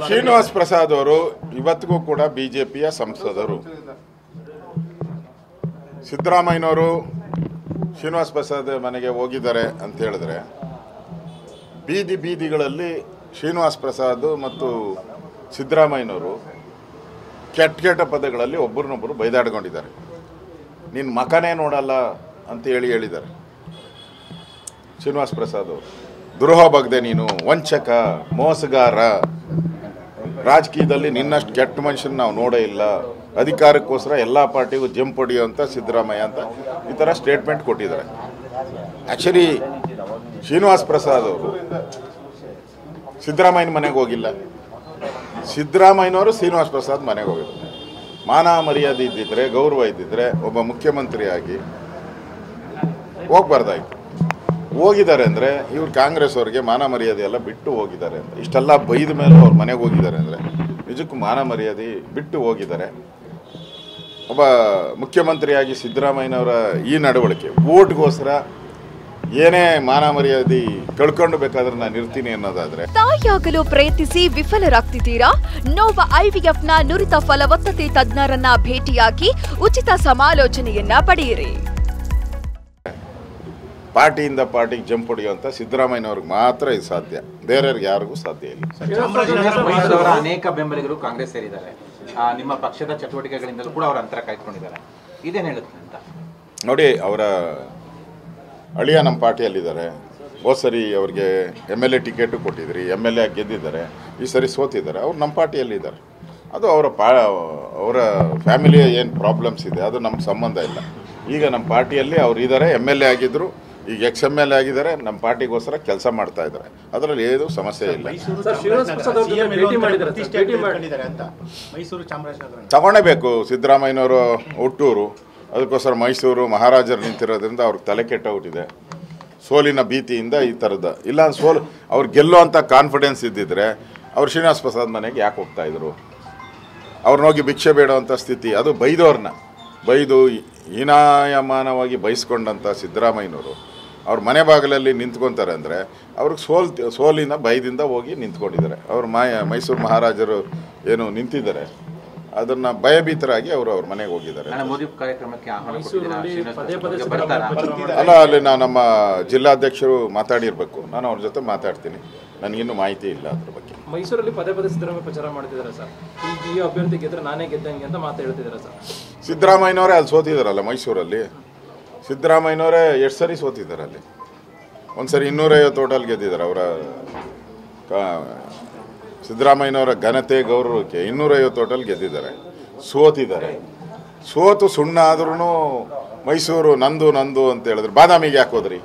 ಶ್ರೀನಿವಾಸ್ ಪ್ರಸಾದ್ ಅವರು ಇವತ್ತಿಗೂ ಕೂಡ ಬಿಜೆಪಿಯ ಸಂಸದರು. ಸಿದ್ದರಾಮಯ್ಯನವರು ಶ್ರೀನಿವಾಸ್ ಪ್ರಸಾದ್ ಮನೆಗೆ ಹೋಗಿದ್ದಾರೆ ಅಂತ ಹೇಳಿದ್ರೆ ಬೀದಿಗಳಲ್ಲಿ ಶ್ರೀನಿವಾಸ್ ಪ್ರಸಾದ್ ಮತ್ತು ಸಿದ್ದರಾಮಯ್ಯನವರು ಕೆಟ್ಟ ಪದಗಳಲ್ಲಿ ಒಬ್ಬರನ್ನೊಬ್ಬರು ಬೈದಾಡ್ಕೊಂಡಿದ್ದಾರೆ. ನಿನ್ನ ಮಕನೇ ನೋಡಲ್ಲ ಅಂತ ಹೇಳಿದ್ದಾರೆ ಶ್ರೀನಿವಾಸ್ ಪ್ರಸಾದ್ ಅವರು. ದ್ರೋಹ ಬಗ್ದೆ, ನೀನು ವಂಚಕ, ಮೋಸಗಾರ, ರಾಜಕೀಯದಲ್ಲಿ ನಿನ್ನಷ್ಟು ಕೆಟ್ಟ ಮನುಷ್ಯನ ನಾವು ನೋಡೇ ಇಲ್ಲ, ಅಧಿಕಾರಕ್ಕೋಸ್ಕರ ಎಲ್ಲ ಪಾರ್ಟಿಗೂ ಜಂಪ್ ಹೊಡೆಯುವಂಥ ಸಿದ್ದರಾಮಯ್ಯ ಅಂತ ಈ ಥರ ಸ್ಟೇಟ್ಮೆಂಟ್ ಕೊಟ್ಟಿದ್ದಾರೆ. ಆ್ಯಕ್ಚುಲಿ ಶ್ರೀನಿವಾಸ್ ಪ್ರಸಾದ್ ಅವರು ಸಿದ್ದರಾಮಯ್ಯನ ಮನೆಗೆ ಹೋಗಿಲ್ಲ, ಸಿದ್ದರಾಮಯ್ಯನವರು ಶ್ರೀನಿವಾಸ್ ಪ್ರಸಾದ್ ಮನೆಗೆ ಹೋಗಿದ್ದಾರೆ. ಮಾನ ಮರ್ಯಾದೆ ಇದ್ದಿದ್ರೆ, ಗೌರವ ಇದ್ದಿದ್ರೆ ಒಬ್ಬ ಮುಖ್ಯಮಂತ್ರಿಯಾಗಿ ಹೋಗ್ಬಾರ್ದಾಯ್ತು. ಹೋಗಿದ್ದಾರೆ ಅಂದರೆ ಇವ್ರು ಕಾಂಗ್ರೆಸ್ ಅವ್ರಿಗೆ ಮಾನ ಮರ್ಯಾದೆ ಎಲ್ಲ ಬಿಟ್ಟು ಹೋಗಿದ್ದಾರೆ ಅಂತ. ಇಷ್ಟೆಲ್ಲ ಬೈದ ಮೇಲೆ ಅವ್ರ ಮನೆಗೆ ಹೋಗಿದ್ದಾರೆ ಅಂದರೆ ನಿಜಕ್ಕೂ ಮಾನ ಮರ್ಯಾದೆ ಬಿಟ್ಟು ಹೋಗಿದ್ದಾರೆ. ಒಬ್ಬ ಮುಖ್ಯಮಂತ್ರಿಯಾಗಿ ಸಿದ್ದರಾಮಯ್ಯನವರ ಈ ನಡವಳಿಕೆ ವೋಟ್ಗೋಸ್ಕರ ಏನೇ ಮಾನ ಮರ್ಯಾದೆ ಕಳ್ಕೊಂಡು ಬೇಕಾದ್ರೆ ನಾನು ಇರ್ತೀನಿ ಅನ್ನೋದಾದ್ರೆ, ತಾಯಿಯಾಗಲು ಪ್ರಯತ್ನಿಸಿ ವಿಫಲರಾಗ್ತಿದ್ದೀರಾ? ನೋವ ಐವಿಎಫ್ನ ನುರಿತ ಫಲವತ್ತತೆ ತಜ್ಞರನ್ನ ಭೇಟಿಯಾಗಿ ಉಚಿತ ಸಮಾಲೋಚನೆಯನ್ನ ಪಡೆಯಿರಿ. ಪಾರ್ಟಿಯಿಂದ ಪಾರ್ಟಿಗೆ ಜಂಪ್ ಹೊಡೆಯುವಂತ ಸಿದ್ದರಾಮಯ್ಯನವ್ರಿಗೆ ಮಾತ್ರ ಇದು ಸಾಧ್ಯ, ಬೇರೆಯವ್ರಿಗೆ ಯಾರಿಗೂ ಸಾಧ್ಯ ಇಲ್ಲ. ಅನೇಕ ಬೆಂಬಲಿಗರು ಕಾಂಗ್ರೆಸ್ ಸೇರಿದ್ದಾರೆ. ನಿಮ್ಮ ಪಕ್ಷದ ಚಟುವಟಿಕೆಗಳಿಂದಲೂ ಕೂಡ ಅವರು ಅಂತರ ಕಾಯ್ದುಕೊಂಡಿದ್ದಾರೆ. ಇದೇನು ಹೇಳುತ್ತೆ ಅಂತ ನೋಡಿ. ಅವರ ಅಳಿಯ ನಮ್ಮ ಪಾರ್ಟಿಯಲ್ಲಿದ್ದಾರೆ. ಹೋದ ಸರಿ ಅವ್ರಿಗೆ MLA ಟಿಕೆಟು ಕೊಟ್ಟಿದ್ರಿ, MLA ಗೆದ್ದಿದ್ದಾರೆ. ಈ ಸರಿ ಸೋತಿದ್ದಾರೆ. ಅವ್ರು ನಮ್ಮ ಪಾರ್ಟಿಯಲ್ಲಿದ್ದಾರೆ. ಅದು ಅವರ ಫ್ಯಾಮಿಲಿಯ ಏನು ಪ್ರಾಬ್ಲಮ್ಸ್ ಇದೆ ಅದು ನಮ್ಗೆ ಸಂಬಂಧ ಇಲ್ಲ. ಈಗ ನಮ್ಮ ಪಾರ್ಟಿಯಲ್ಲಿ ಅವ್ರು ಇದ್ದಾರೆ, MLA ಆಗಿದ್ದರು, ಈಗ XMLA ಆಗಿದ್ದಾರೆ, ನಮ್ಮ ಪಾರ್ಟಿಗೋಸ್ಕರ ಕೆಲಸ ಮಾಡ್ತಾ ಇದ್ದಾರೆ. ಅದರಲ್ಲಿ ಏನು ಸಮಸ್ಯೆ ಇಲ್ಲ. ತಗೊಳ್ಳೇಬೇಕು. ಸಿದ್ದರಾಮಯ್ಯನವರು ಹುಟ್ಟೂರು, ಅದಕ್ಕೋಸ್ಕರ ಮೈಸೂರು ಮಹಾರಾಜರು ನಿಂತಿರೋದ್ರಿಂದ ಅವ್ರಿಗೆ ತಲೆ ಕೆಟ್ಟೋಗ್ಬಿಟ್ಟಿದೆ. ಸೋಲಿನ ಭೀತಿಯಿಂದ ಈ ಥರದ ಇಲ್ಲ. ಸೋಲು ಅವ್ರು ಗೆಲ್ಲುವಂಥ ಕಾನ್ಫಿಡೆನ್ಸ್ ಇದ್ದಿದ್ರೆ ಅವ್ರು ಶ್ರೀನಿವಾಸ್ ಪ್ರಸಾದ್ ಮನೆಗೆ ಯಾಕೆ ಹೋಗ್ತಾಯಿದ್ರು? ಅವ್ರನ್ನೋಗಿ ಭಿಕ್ಷೆ ಬೇಡುವಂಥ ಸ್ಥಿತಿ, ಅದು ಬೈದು ಹೀನಾಯಮಾನವಾಗಿ ಬಯಸ್ಕೊಂಡಂಥ ಸಿದ್ದರಾಮಯ್ಯನವರು ಅವ್ರ ಮನೆ ಬಾಗಿಲಲ್ಲಿ ನಿಂತ್ಕೊತಾರೆ ಅಂದರೆ ಅವ್ರಿಗೆ ಸೋಲಿನ ಭಯದಿಂದ ಹೋಗಿ ನಿಂತ್ಕೊಂಡಿದ್ದಾರೆ. ಅವರು ಮೈಸೂರು ಮಹಾರಾಜರು ಏನು ನಿಂತಿದ್ದಾರೆ ಅದನ್ನು ಭಯಭೀತರಾಗಿ ಅವ್ರ ಮನೆಗೆ ಹೋಗಿದ್ದಾರೆ. ಅಲ್ಲ, ಅಲ್ಲಿ ನಮ್ಮ ಜಿಲ್ಲಾಧ್ಯಕ್ಷರು ಮಾತಾಡಿರ್ಬೇಕು. ನಾನು ಅವ್ರ ಜೊತೆ ಮಾತಾಡ್ತೀನಿ. ನನಗಿನ್ನೂ ಮಾಹಿತಿ ಇಲ್ಲ ಅದ್ರ ಬಗ್ಗೆ. ಮೈಸೂರಲ್ಲಿ ಪದೇ ಸಿದ್ದರಾಮಯ್ಯ ಪ್ರಚಾರ ಮಾಡ್ತಿದ್ದಾರೆ ಸರ್. ಈ ಅಭ್ಯರ್ಥಿ ಗೆದ್ರೆ ನಾನೇ ಗೆದ್ದಂಗೆ ಅಂತ ಮಾತಾಡ್ತಿದ್ದಾರೆ ಸರ್. ಸಿದ್ದರಾಮಯ್ಯನವರೇ ಅಲ್ಲಿ ಸೋತಿದ್ದಾರಲ್ಲ ಮೈಸೂರಲ್ಲಿ. ಸಿದ್ದರಾಮಯ್ಯನವರೇ ಎಷ್ಟು ಸರಿ ಸೋತಿದ್ದಾರೆ ಅಲ್ಲಿ. ಒಂದು ಸರಿ 250 ಟೋಟಲ್ ಗೆದ್ದಿದ್ದಾರೆ. ಅವರ ಸಿದ್ದರಾಮಯ್ಯನವರ ಘನತೆ ಗೌರವಕ್ಕೆ 250 ಟೋಟಲ್ ಗೆದ್ದಿದ್ದಾರೆ. ಸೋತು ಸುಣ್ಣ ಆದ್ರೂ ಮೈಸೂರು ನಂದು ಅಂತ ಹೇಳಿದ್ರು. ಬಾದಾಮಿಗೆ ಯಾಕೆ ಹೋದ್ರಿ?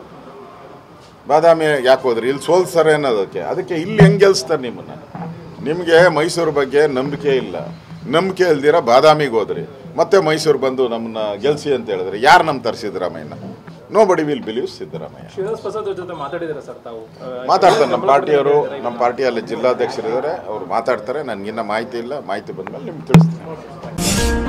ಇಲ್ಲಿ ಸೋಲ್ಸ್ತಾರೆ ಅನ್ನೋದಕ್ಕೆ. ಅದಕ್ಕೆ ಇಲ್ಲಿ ಹೆಂಗೆ ಗೆಲ್ಸ್ತಾರೆ ನಿಮ್ಮನ್ನು? ನಿಮಗೆ ಮೈಸೂರು ಬಗ್ಗೆ ನಂಬಿಕೆ ಇಲ್ಲ. ನಂಬಿಕೆ ಇಲ್ದಿರ ಬಾದಾಮಿಗೆ ಹೋದ್ರಿ, ಮತ್ತೆ ಮೈಸೂರು ಬಂದು ನಮ್ಮನ್ನ ಗೆಲ್ಸಿ ಅಂತ ಹೇಳಿದ್ರೆ ಯಾರು ನಂಬ್ತಾರೆ ಸಿದ್ದರಾಮಯ್ಯನ? Nobody will believe Siddaramaiah. ಮಾತಾಡ್ತಾರೆ ನಮ್ಮ ಪಾರ್ಟಿಯವರು. ನಮ್ಮ ಪಾರ್ಟಿಯಲ್ಲಿ ಜಿಲ್ಲಾಧ್ಯಕ್ಷರಿದ್ದಾರೆ, ಅವ್ರು ಮಾತಾಡ್ತಾರೆ. ನನಗಿನ್ನ ಮಾಹಿತಿ ಇಲ್ಲ. ಮಾಹಿತಿ ಬಂದ್ಮೇಲೆ ನಿಮ್ಗೆ ತಿಳಿಸ್ತೀನಿ.